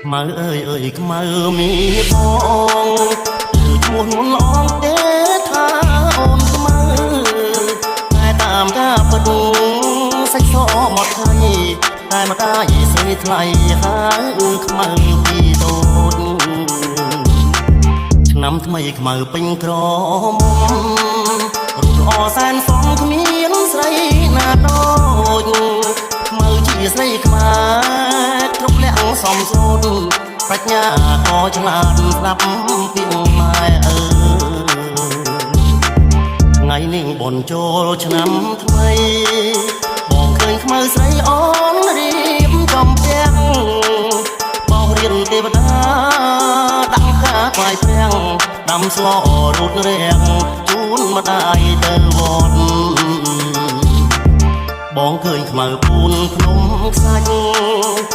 មើអើយអើយខ្មៅមានបងគឺឈ្មោះនួនអងទេថាអូនខ្មៅតែតាមការបដុងសាច់សមកថៃតែមកតាយស្រីថ្លៃហើយខ្មៅពីតូចឆ្នាំថ្មីខ្មៅពេញក្រមុំរូបល្អសែនសំគ្មានស្រីណាដូចខ្មៅជាស្រីខ្មែរគ្រប់លក្ខសំសូនប្រាជ្ញាក៏ឆ្លាតស្ដាប់ពីម៉ែអើថ្ងៃនេះបនចូលឆ្នាំថ្មីបងឃើញខ្មៅស្រីអូនរៀបចំពាំងបងរៀនទេវតាដាក់ខាខ្លាយព្រាំងដាំស្លរូតរាំងជូនម្ដាយទៅវត្តបងឃើញខ្មៅពូនភ្នំខ្សាច់